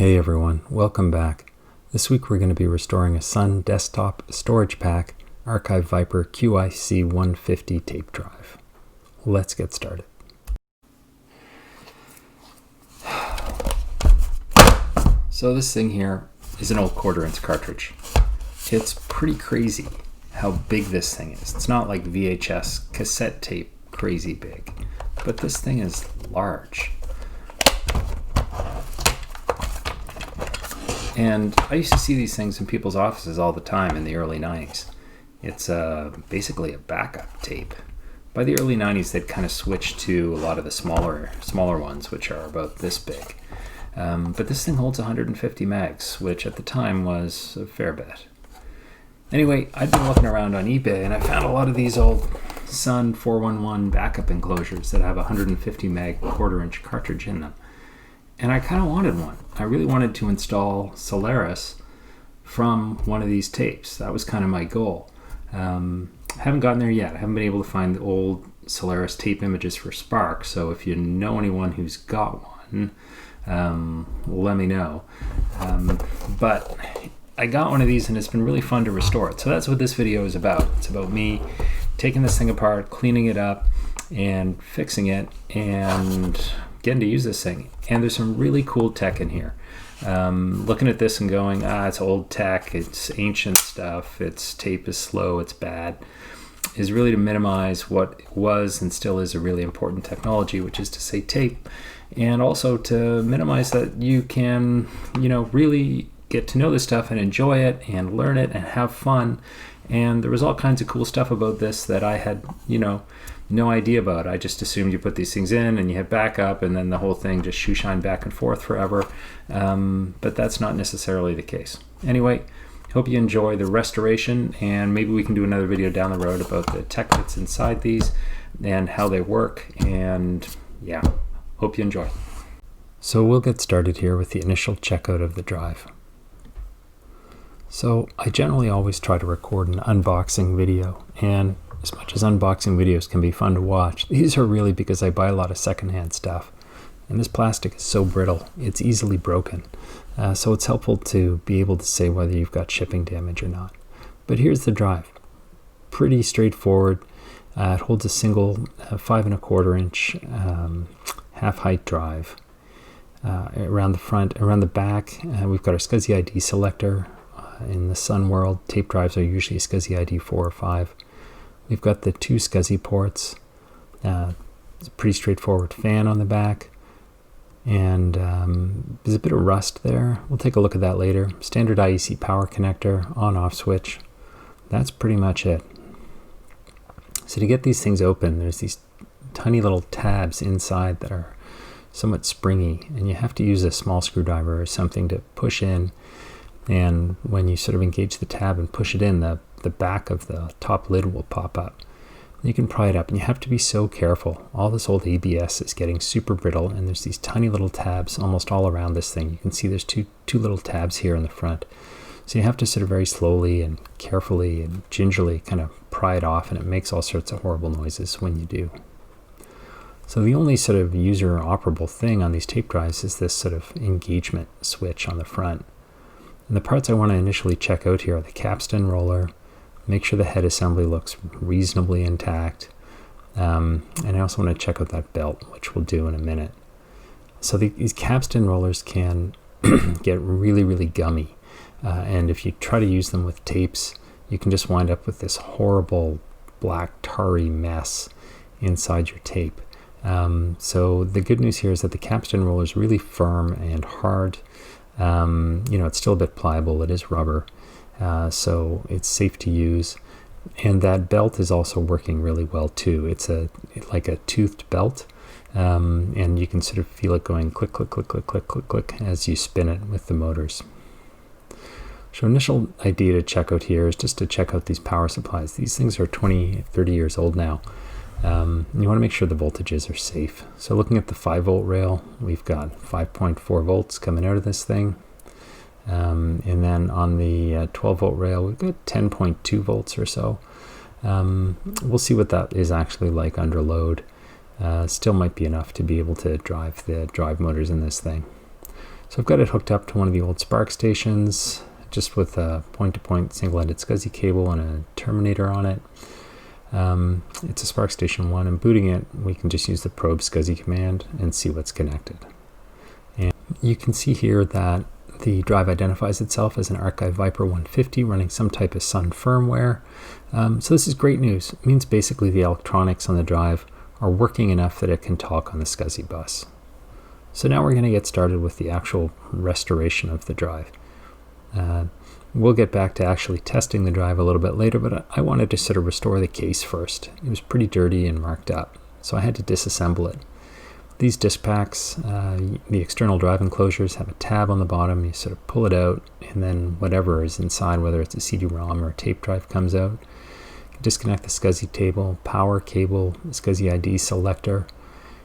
Hey everyone, welcome back. This week we're going to be restoring a Sun desktop storage pack Archive Viper QIC 150 tape drive. Let's get started. So this thing here is an old quarter-inch cartridge. It's pretty crazy how big this thing is. It's not like VHS cassette tape crazy big, but this thing is large. And I used to see these things in people's offices all the time in the early 90s. It's basically a backup tape. By the early 90s, they'd kind of switched to a lot of the smaller ones, which are about this big. But this thing holds 150 megs, which at the time was a fair bit. Anyway, I'd been looking around on eBay, and I found a lot of these old Sun 411 backup enclosures that have a 150 meg quarter-inch cartridge in them. And I kind of wanted one. I really wanted to install Solaris from one of these tapes. That was kind of my goal. Haven't gotten there yet. I haven't been able to find the old Solaris tape images for Spark, so if you know anyone who's got one, let me know. But I got one of these and it's been really fun to restore it. So that's what this video is about. It's about me taking this thing apart, cleaning it up, and fixing it, and getting to use this thing. And there's some really cool tech in here. Looking at this and going, it's old tech, it's ancient stuff, its tape is slow, it's bad, is really to minimize what was and still is a really important technology, which is to say tape, and also to minimize that you can, really get to know this stuff and enjoy it and learn it and have fun. And there was all kinds of cool stuff about this that I had, no idea about. I just assumed you put these things in and you had backup and then the whole thing just shoeshine back and forth forever. But that's not necessarily the case. Anyway, hope you enjoy the restoration, and maybe we can do another video down the road about the tech that's inside these and how they work. And yeah, hope you enjoy. So we'll get started here with the initial checkout of the drive. So I generally always try to record an unboxing video, and as much as unboxing videos can be fun to watch, these are really because I buy a lot of secondhand stuff. And this plastic is so brittle, it's easily broken. So it's helpful to be able to say whether you've got shipping damage or not. But here's the drive. Pretty straightforward. It holds a single 5 1/4 inch half height drive. Around the front, around the back, we've got our SCSI ID selector. In the Sun world, tape drives are usually SCSI ID 4 or 5. We've got the 2 SCSI ports. It's a pretty straightforward fan on the back. And there's a bit of rust there. We'll take a look at that later. Standard IEC power connector, on-off switch. That's pretty much it. So to get these things open, there's these tiny little tabs inside that are somewhat springy. And you have to use a small screwdriver or something to push in. And when you sort of engage the tab and push it in, the back of the top lid will pop up. You can pry it up, and you have to be so careful. All this old ABS is getting super brittle, and there's these tiny little tabs almost all around this thing. You can see there's two little tabs here in the front. So you have to sort of very slowly and carefully and gingerly kind of pry it off, and it makes all sorts of horrible noises when you do. So the only sort of user operable thing on these tape drives is this sort of engagement switch on the front. And the parts I want to initially check out here are the capstan roller, make sure the head assembly looks reasonably intact, and I also want to check out that belt, which we'll do in a minute. So these capstan rollers can get really, really gummy, and if you try to use them with tapes, you can just wind up with this horrible black tarry mess inside your tape. So the good news here is that the capstan roller is really firm and hard. It's still a bit pliable. It is rubber, so it's safe to use. And that belt is also working really well too. It's like a toothed belt, and you can sort of feel it going click, click, click, click, click, click, click as you spin it with the motors. So initial idea to check out here is just to check out these power supplies. These things are 20, 30 years old now. You want to make sure the voltages are safe. So looking at the 5-volt rail, we've got 5.4 volts coming out of this thing. And then on the 12-volt rail, we've got 10.2 volts or so. We'll see what that is actually like under load. Still might be enough to be able to drive the drive motors in this thing. So I've got it hooked up to one of the old Spark stations, just with a point-to-point single-ended SCSI cable and a terminator on it. It's a Spark Station 1, and booting it, we can just use the probe SCSI command and see what's connected. And you can see here that the drive identifies itself as an Archive Viper 150 running some type of Sun firmware. So this is great news. It means basically the electronics on the drive are working enough that it can talk on the SCSI bus. So now we're going to get started with the actual restoration of the drive. We'll get back to actually testing the drive a little bit later, but I wanted to sort of restore the case first. It was pretty dirty and marked up, so I had to disassemble it. These disk packs, the external drive enclosures have a tab on the bottom. You sort of pull it out, and then whatever is inside, whether it's a CD-ROM or a tape drive, comes out. Disconnect the SCSI table, power cable, SCSI ID selector,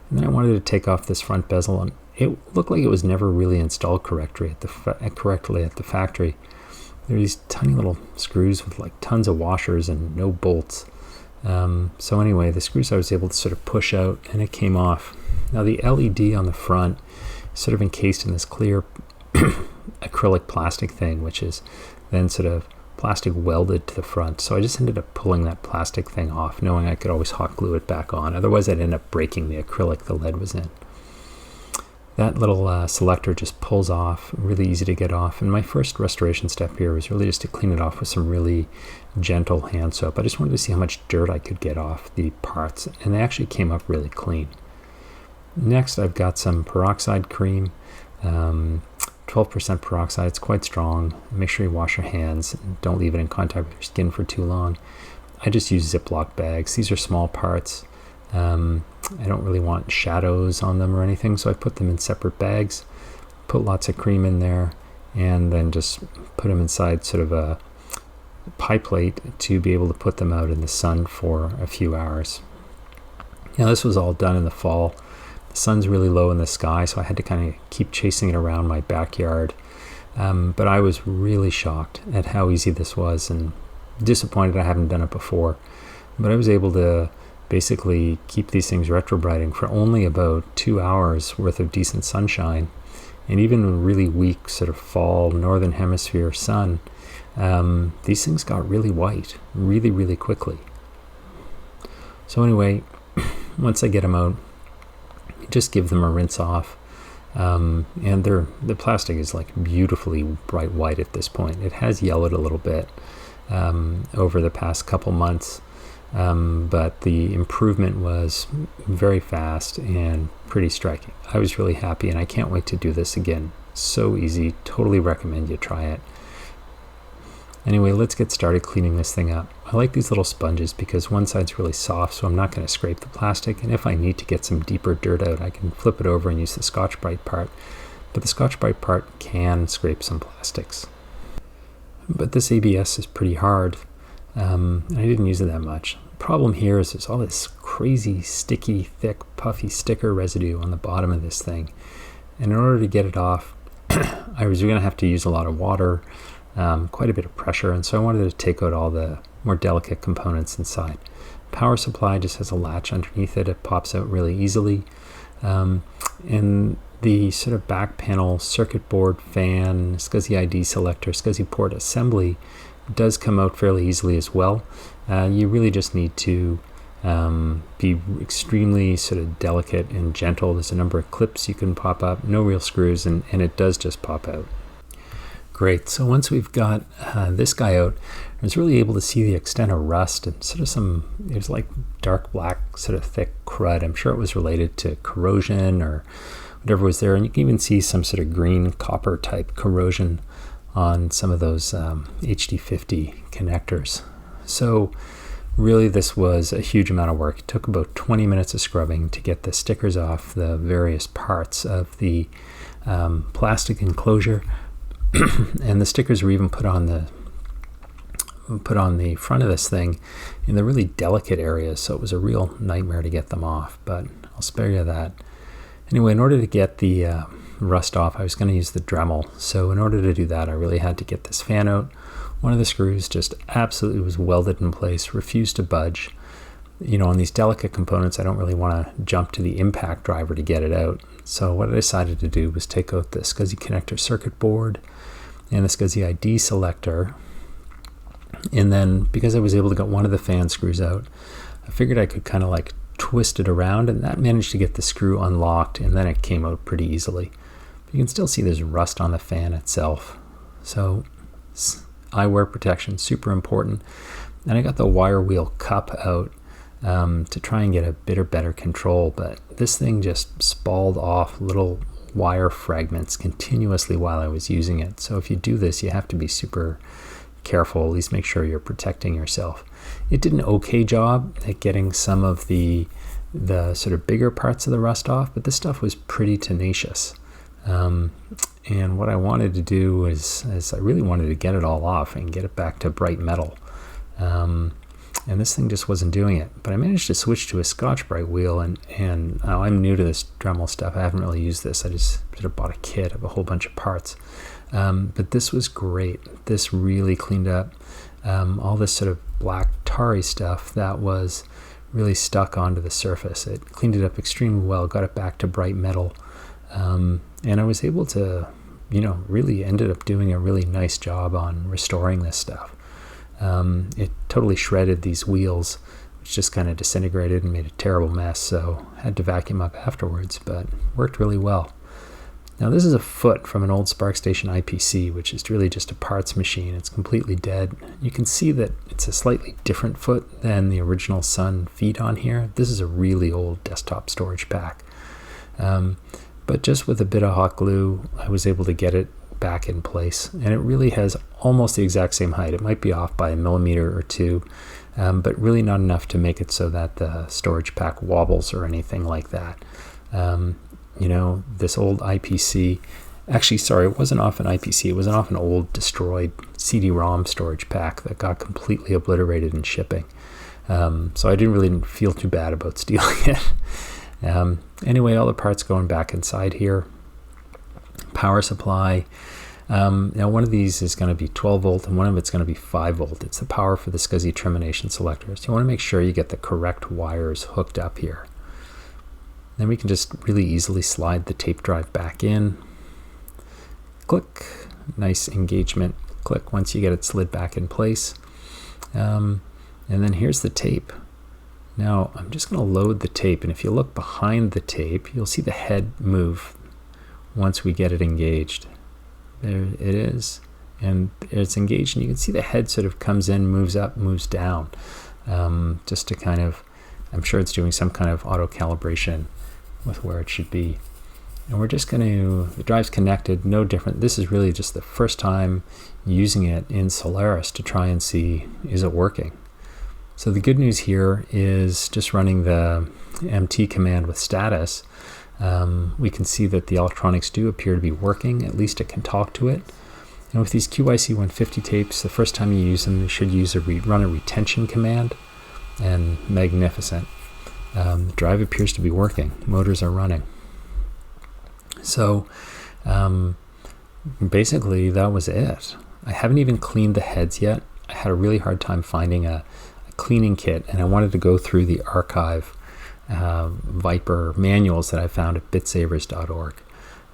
and then I wanted to take off this front bezel, and it looked like it was never really installed correctly at the factory. There are these tiny little screws with like tons of washers and no bolts. So anyway, the screws I was able to sort of push out, and it came off. Now the LED on the front is sort of encased in this clear acrylic plastic thing, which is then sort of plastic welded to the front. So I just ended up pulling that plastic thing off, knowing I could always hot glue it back on. Otherwise I'd end up breaking the acrylic the lead was in. That little selector just pulls off, really easy to get off. And my first restoration step here was really just to clean it off with some really gentle hand soap. I just wanted to see how much dirt I could get off the parts, and they actually came up really clean. Next, I've got some peroxide cream, 12% peroxide. It's quite strong. Make sure you wash your hands. Don't leave it in contact with your skin for too long. I just use Ziploc bags. These are small parts. I don't really want shadows on them or anything, so I put them in separate bags, put lots of cream in there, and then just put them inside sort of a pie plate to be able to put them out in the sun for a few hours. Now this was all done in the fall. The sun's really low in the sky, so I had to kind of keep chasing it around my backyard. But I was really shocked at how easy this was, and disappointed I haven't done it before. But I was able to basically keep these things retrobrighting for only about 2 hours worth of decent sunshine. And even a really weak sort of fall northern hemisphere sun, these things got really white really, really quickly. So anyway, once I get them out, just give them a rinse off. And the plastic is like beautifully bright white at this point. It has yellowed a little bit over the past couple months. But the improvement was very fast and pretty striking. I was really happy, and I can't wait to do this again. So easy. Totally recommend you try it. Anyway, let's get started cleaning this thing up. I like these little sponges because one side's really soft, so I'm not going to scrape the plastic, and if I need to get some deeper dirt out, I can flip it over and use the Scotch-Brite part. But the Scotch-Brite part can scrape some plastics. But this ABS is pretty hard. And I didn't use it that much. The problem here is there's all this crazy, sticky, thick, puffy sticker residue on the bottom of this thing. And in order to get it off, I was going to have to use a lot of water, quite a bit of pressure, and so I wanted to take out all the more delicate components inside. Power supply just has a latch underneath it. It pops out really easily. And the sort of back panel circuit board, fan, SCSI ID selector, SCSI port assembly does come out fairly easily as well. You really just need to be extremely sort of delicate and gentle. There's a number of clips you can pop up, no real screws, and it does just pop out. Great, so once we've got this guy out, I was really able to see the extent of rust and sort of there's like dark black sort of thick crud. I'm sure it was related to corrosion or whatever was there, and you can even see some sort of green copper type corrosion on some of those HD50 connectors. So really this was a huge amount of work. It took about 20 minutes of scrubbing to get the stickers off the various parts of the plastic enclosure. And the stickers were even put on the front of this thing in the really delicate areas, so it was a real nightmare to get them off, but I'll spare you that. Anyway, in order to get the rust off, I was going to use the Dremel. So in order to do that, I really had to get this fan out. One of the screws just absolutely was welded in place, refused to budge. on these delicate components, I don't really want to jump to the impact driver to get it out. So what I decided to do was take out the SCSI connector circuit board and the SCSI ID selector. And then because I was able to get one of the fan screws out, I figured I could kind of like twist it around, and that managed to get the screw unlocked, and then it came out pretty easily. But you can still see there's rust on the fan itself. So eyewear protection, super important. And I got the wire wheel cup out to try and get a bit of better control, but this thing just spalled off little wire fragments continuously while I was using it. So if you do this, you have to be super careful, at least make sure you're protecting yourself. It did an okay job at getting some of the sort of bigger parts of the rust off, but this stuff was pretty tenacious. And what I wanted to do is I really wanted to get it all off and get it back to bright metal. And this thing just wasn't doing it. But I managed to switch to a Scotch-Brite wheel, and I'm new to this Dremel stuff. I haven't really used this. I just sort of bought a kit of a whole bunch of parts. But this was great. This really cleaned up all this sort of black tarry stuff that was really stuck onto the surface. It cleaned it up extremely well, got it back to bright metal. And I was able to, really ended up doing a really nice job on restoring this stuff. It totally shredded these wheels, which just kind of disintegrated and made a terrible mess, so I had to vacuum up afterwards, but worked really well. Now this is a foot from an old SparkStation IPC, which is really just a parts machine. It's completely dead. You can see that it's a slightly different foot than the original Sun feet on here. This is a really old desktop storage pack. But just with a bit of hot glue, I was able to get it back in place, and it really has almost the exact same height. It might be off by 1 millimeter or 2, but really not enough to make it so that the storage pack wobbles or anything like that. This old IPC, actually, sorry, it wasn't off an IPC, it was off an old destroyed CD-ROM storage pack that got completely obliterated in shipping. So I didn't really feel too bad about stealing it. Anyway, all the parts going back inside here. Power supply. Now one of these is going to be 12 volt and one of it's going to be 5 volt. It's the power for the SCSI termination selector. So you want to make sure you get the correct wires hooked up here. Then we can just really easily slide the tape drive back in. Click. Nice engagement. Click once you get it slid back in place. And then here's the tape. Now I'm just going to load the tape, and if you look behind the tape, you'll see the head move once we get it engaged. There it is, and it's engaged, and you can see the head sort of comes in, moves up, moves down, just to kind of, I'm sure it's doing some kind of auto calibration with where it should be. And we're just going to, the drive's connected, no different. This is really just the first time using it in Solaris to try and see, is it working? So the good news here is just running the MT command with status, we can see that the electronics do appear to be working. At least it can talk to it. And with these QIC 150 tapes, the first time you use them, you should use run a retention command, and magnificent. The drive appears to be working. Motors are running. So basically that was it. I haven't even cleaned the heads yet. I had a really hard time finding a cleaning kit, and I wanted to go through the archive Viper manuals that I found at bitsavers.org.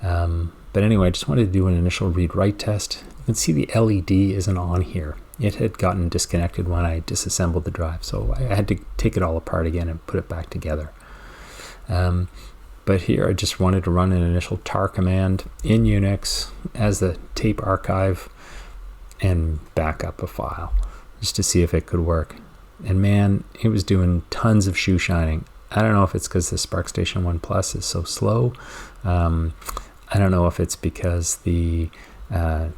But anyway, I just wanted to do an initial read-write test. You can see the LED isn't on here. It had gotten disconnected when I disassembled the drive, so I had to take it all apart again and put it back together. But here I just wanted to run an initial tar command in Unix as the tape archive and back up a file just to see if it could work. And man, it was doing tons of shoe shining. I don't know if it's because the SparkStation 1 Plus is so slow. I don't know if it's because the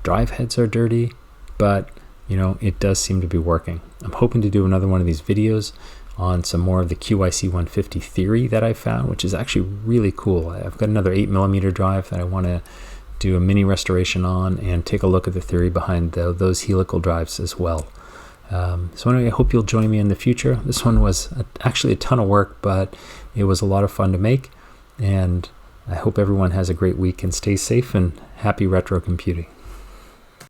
drive heads are dirty, but it does seem to be working. I'm hoping to do another one of these videos on some more of the QIC 150 theory that I found, which is actually really cool. I've got another 8mm drive that I want to do a mini restoration on and take a look at the theory behind those helical drives as well. So anyway, I hope you'll join me in the future. This one was actually a ton of work, but it was a lot of fun to make, and I hope everyone has a great week and stay safe and happy retro computing.